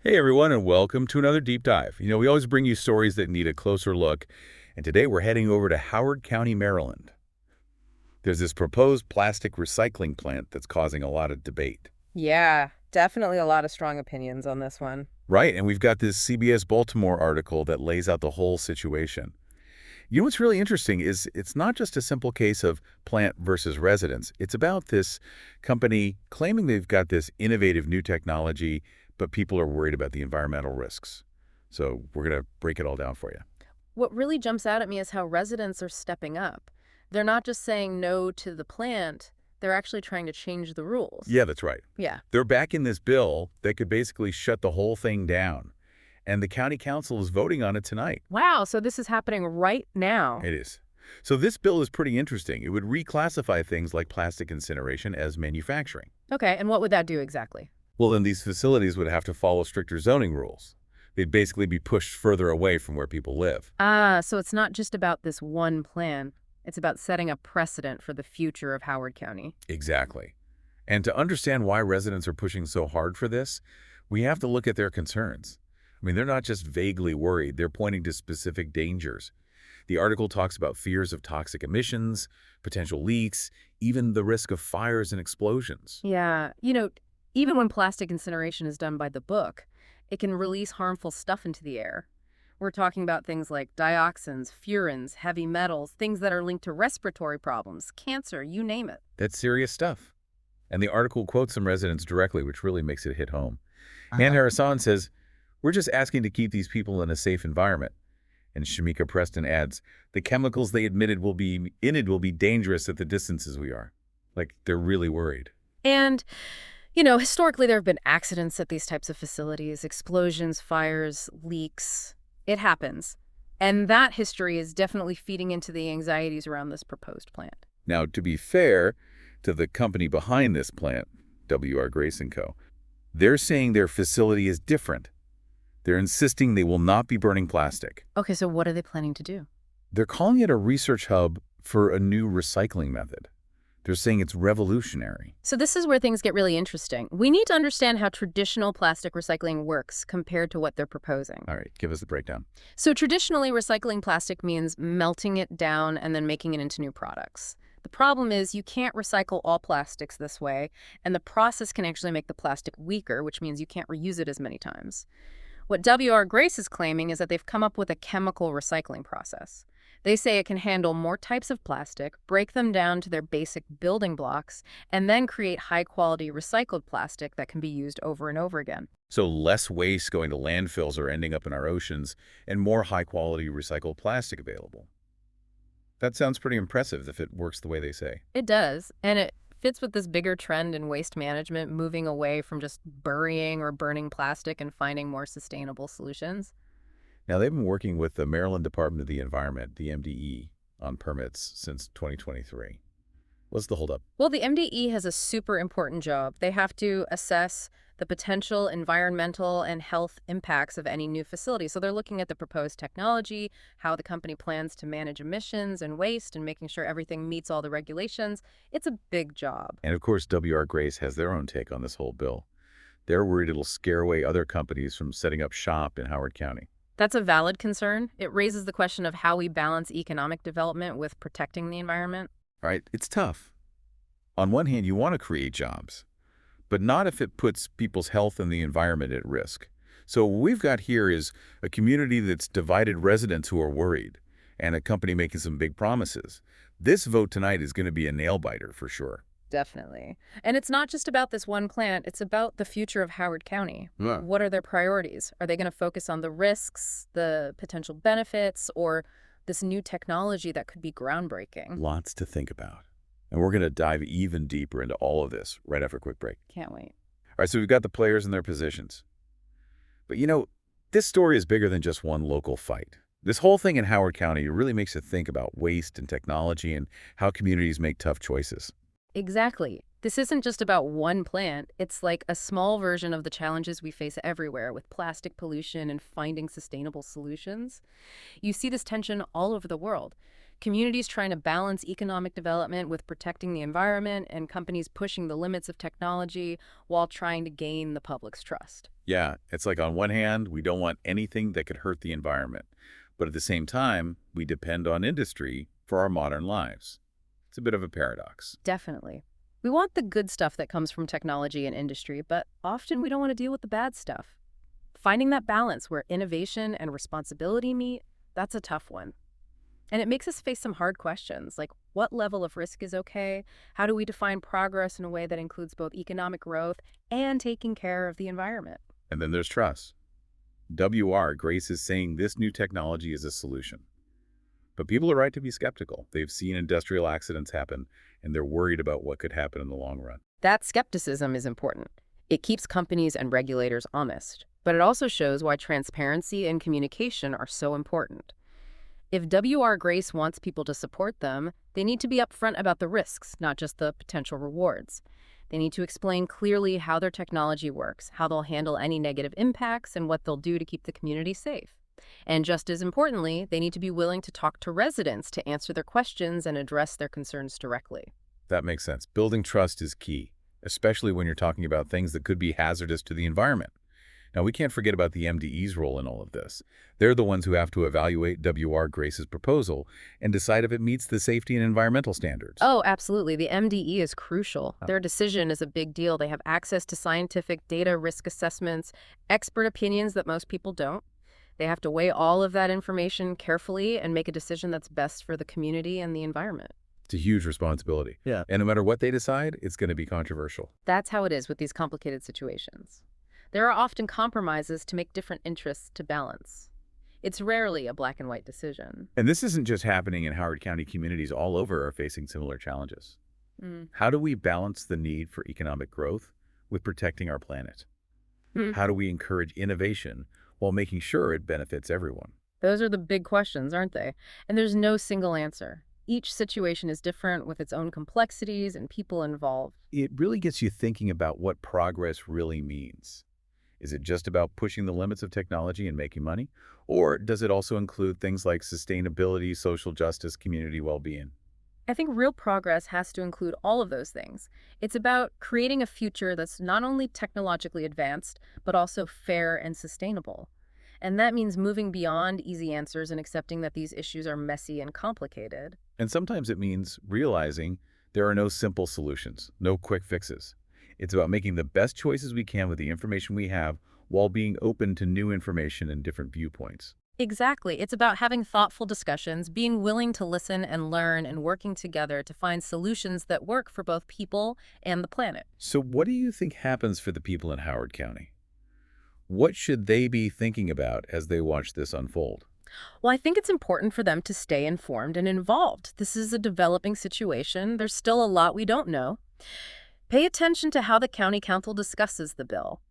Hey everyone, and welcome to another deep dive. We always bring you stories that need a closer look, and today we're heading over to Howard County, Maryland. There's this proposed plastic recycling plant that's causing a lot of debate. Yeah, definitely a lot of strong opinions on this one. Right, and we've got this CBS Baltimore article that lays out the whole situation. What's really interesting is it's not just a simple case of plant versus residents. It's about this company claiming they've got this innovative new technology, but people are worried about the environmental risks. So we're going to break it all down for you. What really jumps out at me is how residents are stepping up. They're not just saying no to the plant, they're actually trying to change the rules. Yeah, that's right. Yeah. They're backing this bill that could basically shut the whole thing down. And the county council is voting on it tonight. Wow, so this is happening right now. It is. So this bill is pretty interesting. It would reclassify things like plastic incineration as manufacturing. Okay, and what would that do exactly? Well, then these facilities would have to follow stricter zoning rules. They'd basically be pushed further away from where people live. Ah, so it's not just about this one plan. It's about setting a precedent for the future of Howard County. Exactly. And to understand why residents are pushing so hard for this, we have to look at their concerns. They're not just vaguely worried, they're pointing to specific dangers. The article talks about fears of toxic emissions, potential leaks, even the risk of fires and explosions. Yeah, even when plastic incineration is done by the book, it can release harmful stuff into the air. We're talking about things like dioxins, furans, heavy metals, things that are linked to respiratory problems, cancer, you name it. That's serious stuff. And the article quotes some residents directly, which really makes it hit home. Ann Harrison says, "We're just asking to keep these people in a safe environment." And Shamika Preston adds, "The chemicals they admitted will be in it will be dangerous at the distances we are." Like, they're really worried. And, historically there have been accidents at these types of facilities, explosions, fires, leaks. It happens. And that history is definitely feeding into the anxieties around this proposed plant. Now, to be fair to the company behind this plant, W.R. Grace & Co., they're saying their facility is different. They're insisting they will not be burning plastic. Okay, so what are they planning to do? They're calling it a research hub for a new recycling method. They're saying it's revolutionary. So this is where things get really interesting. We need to understand how traditional plastic recycling works compared to what they're proposing. All right, give us the breakdown. So traditionally, recycling plastic means melting it down and then making it into new products. The problem is you can't recycle all plastics this way, and the process can actually make the plastic weaker, which means you can't reuse it as many times. What W.R. Grace is claiming is that they've come up with a chemical recycling process. They say it can handle more types of plastic, break them down to their basic building blocks, and then create high-quality recycled plastic that can be used over and over again. So less waste going to landfills or ending up in our oceans, and more high-quality recycled plastic available. That sounds pretty impressive if it works the way they say. It does, and it fits with this bigger trend in waste management, moving away from just burying or burning plastic and finding more sustainable solutions. Now, they've been working with the Maryland Department of the Environment, the MDE, on permits since 2023. What's the holdup? Well, the MDE has a super important job. They have to assess the potential environmental and health impacts of any new facility. So they're looking at the proposed technology, how the company plans to manage emissions and waste, and making sure everything meets all the regulations. It's a big job. And of course, W.R. Grace has their own take on this whole bill. They're worried it'll scare away other companies from setting up shop in Howard County. That's a valid concern. It raises the question of how we balance economic development with protecting the environment. Right? It's tough. On one hand, you want to create jobs, but not if it puts people's health and the environment at risk. So what we've got here is a community that's divided residents who are worried, and a company making some big promises. This vote tonight is going to be a nail-biter for sure. Definitely. And it's not just about this one plant, it's about the future of Howard County. Yeah. What are their priorities? Are they going to focus on the risks, the potential benefits, or this new technology that could be groundbreaking? Lots to think about. And we're going to dive even deeper into all of this right after a quick break. Can't wait. All right, so we've got the players and their positions. But this story is bigger than just one local fight. This whole thing in Howard County really makes you think about waste and technology and how communities make tough choices. Exactly. This isn't just about one plant. It's like a small version of the challenges we face everywhere with plastic pollution and finding sustainable solutions. You see this tension all over the world. Communities trying to balance economic development with protecting the environment, and companies pushing the limits of technology while trying to gain the public's trust. Yeah, it's like on one hand, we don't want anything that could hurt the environment. But at the same time, we depend on industry for our modern lives. It's a bit of a paradox. Definitely. We want the good stuff that comes from technology and industry, but often we don't want to deal with the bad stuff. Finding that balance where innovation and responsibility meet, that's a tough one. And it makes us face some hard questions, like what level of risk is okay? How do we define progress in a way that includes both economic growth and taking care of the environment? And then there's trust. WR, Grace is saying this new technology is a solution. But people are right to be skeptical. They've seen industrial accidents happen, and they're worried about what could happen in the long run. That skepticism is important. It keeps companies and regulators honest, but it also shows why transparency and communication are so important. If WR Grace wants people to support them, they need to be upfront about the risks, not just the potential rewards. They need to explain clearly how their technology works, how they'll handle any negative impacts, and what they'll do to keep the community safe. And just as importantly, they need to be willing to talk to residents to answer their questions and address their concerns directly. That makes sense. Building trust is key, especially when you're talking about things that could be hazardous to the environment. Now, we can't forget about the MDE's role in all of this. They're the ones who have to evaluate WR Grace's proposal and decide if it meets the safety and environmental standards. Oh, absolutely. The MDE is crucial. Their decision is a big deal. They have access to scientific data, risk assessments, expert opinions that most people don't. They have to weigh all of that information carefully and make a decision that's best for the community and the environment. It's a huge responsibility. Yeah. And no matter what they decide, it's going to be controversial. That's how it is with these complicated situations. There are often compromises to make different interests to balance. It's rarely a black and white decision. And this isn't just happening in Howard County. Communities all over are facing similar challenges. How do we balance the need for economic growth with protecting our planet? How do we encourage innovation while making sure it benefits everyone? Those are the big questions, aren't they? And there's no single answer. Each situation is different with its own complexities and people involved. It really gets you thinking about what progress really means. Is it just about pushing the limits of technology and making money? Or does it also include things like sustainability, social justice, community well-being? I think real progress has to include all of those things. It's about creating a future that's not only technologically advanced, but also fair and sustainable. And that means moving beyond easy answers and accepting that these issues are messy and complicated. And sometimes it means realizing there are no simple solutions, no quick fixes. It's about making the best choices we can with the information we have while being open to new information and different viewpoints. Exactly. It's about having thoughtful discussions, being willing to listen and learn, and working together to find solutions that work for both people and the planet. So what do you think happens for the people in Howard County? What should they be thinking about as they watch this unfold? Well, I think it's important for them to stay informed and involved. This is a developing situation. There's still a lot we don't know. Pay attention to how the county council discusses the bill.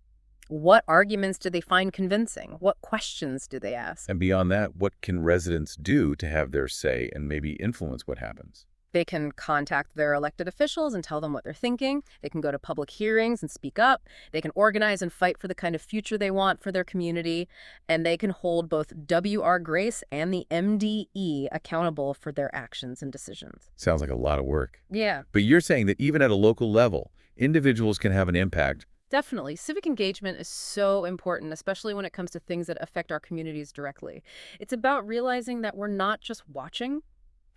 What arguments do they find convincing? What questions do they ask? And beyond that, what can residents do to have their say and maybe influence what happens? They can contact their elected officials and tell them what they're thinking. They can go to public hearings and speak up. They can organize and fight for the kind of future they want for their community. And they can hold both WR Grace and the MDE accountable for their actions and decisions. Sounds like a lot of work. Yeah, But you're saying that even at a local level, individuals can have an impact. definitely. Civic engagement is so important, especially when it comes to things that affect our communities directly. It's about realizing that we're not just watching.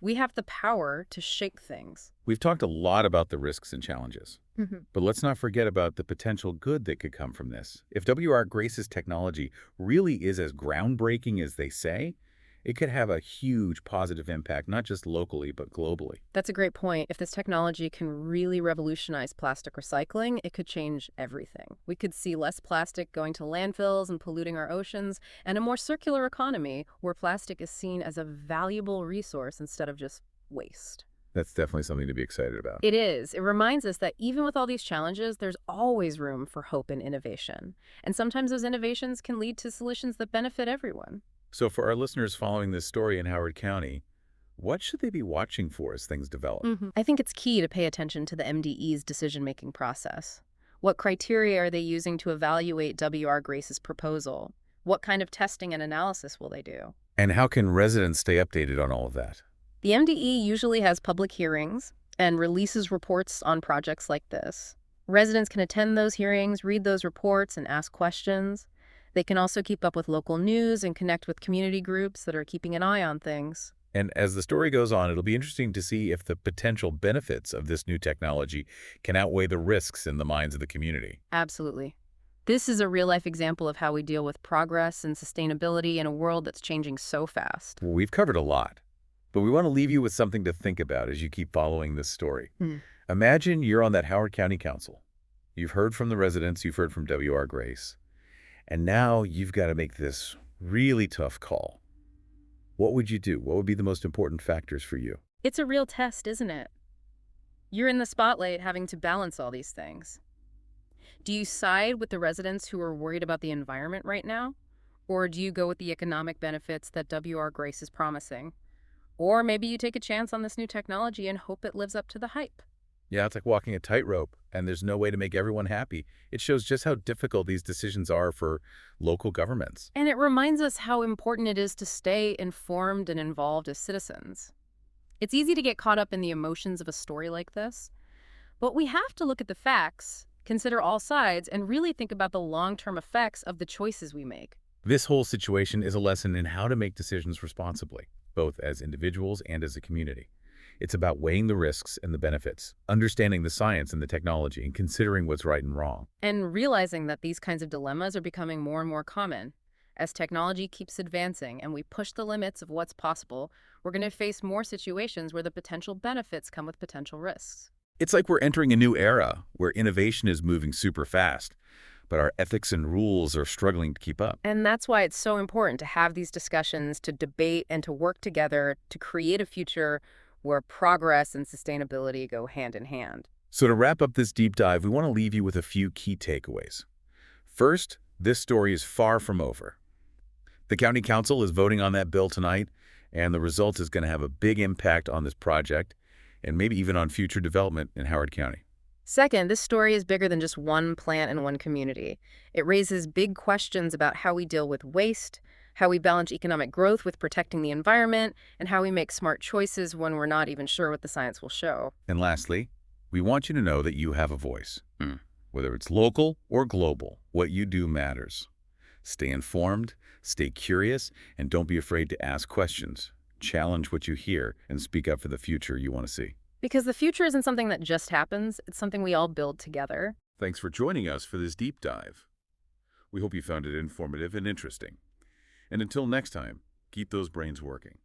We have the power to shape things. We've talked a lot about the risks and challenges, but let's not forget about the potential good that could come from this. If WR Grace's technology really is as groundbreaking as they say, it could have a huge positive impact, not just locally, but globally. That's a great point. If this technology can really revolutionize plastic recycling, it could change everything. We could see less plastic going to landfills and polluting our oceans, and a more circular economy where plastic is seen as a valuable resource instead of just waste. That's definitely something to be excited about. It is. It reminds us that even with all these challenges, there's always room for hope and innovation. And sometimes those innovations can lead to solutions that benefit everyone. So for our listeners following this story in Howard County, what should they be watching for as things develop? I think it's key to pay attention to the MDE's decision-making process. What criteria are they using to evaluate WR Grace's proposal? What kind of testing and analysis will they do? And how can residents stay updated on all of that? The MDE usually has public hearings and releases reports on projects like this. Residents can attend those hearings, read those reports, and ask questions. They can also keep up with local news and connect with community groups that are keeping an eye on things. And as the story goes on, it'll be interesting to see if the potential benefits of this new technology can outweigh the risks in the minds of the community. Absolutely. This is a real-life example of how we deal with progress and sustainability in a world that's changing so fast. Well, we've covered a lot, but we want to leave you with something to think about as you keep following this story. Hmm. Imagine you're on that Howard County Council. You've heard from the residents, you've heard from W.R. Grace, and now you've got to make this really tough call. What would you do? What would be the most important factors for you? It's a real test, isn't it? You're in the spotlight having to balance all these things. Do you side with the residents who are worried about the environment right now? Or do you go with the economic benefits that W.R. Grace is promising? Or maybe you take a chance on this new technology and hope it lives up to the hype. Yeah, it's like walking a tightrope, and there's no way to make everyone happy. It shows just how difficult these decisions are for local governments. And it reminds us how important it is to stay informed and involved as citizens. It's easy to get caught up in the emotions of a story like this, but we have to look at the facts, consider all sides, and really think about the long-term effects of the choices we make. This whole situation is a lesson in how to make decisions responsibly, both as individuals and as a community. It's about weighing the risks and the benefits, understanding the science and the technology, and considering what's right and wrong. And realizing that these kinds of dilemmas are becoming more and more common. As technology keeps advancing and we push the limits of what's possible, we're going to face more situations where the potential benefits come with potential risks. It's like we're entering a new era where innovation is moving super fast, but our ethics and rules are struggling to keep up. And that's why it's so important to have these discussions, to debate, and to work together to create a future where progress and sustainability go hand in hand. So to wrap up this deep dive, we want to leave you with a few key takeaways. First, this story is far from over. The County Council is voting on that bill tonight, and the result is going to have a big impact on this project and maybe even on future development in Howard County. Second, this story is bigger than just one plant and one community. It raises big questions about how we deal with waste, how we balance economic growth with protecting the environment, and how we make smart choices when we're not even sure what the science will show. And lastly, we want you to know that you have a voice. Whether it's local or global, what you do matters. Stay informed, stay curious, and don't be afraid to ask questions. Challenge what you hear and speak up for the future you want to see. Because the future isn't something that just happens, it's something we all build together. Thanks for joining us for this deep dive. We hope you found it informative and interesting. And until next time, keep those brains working.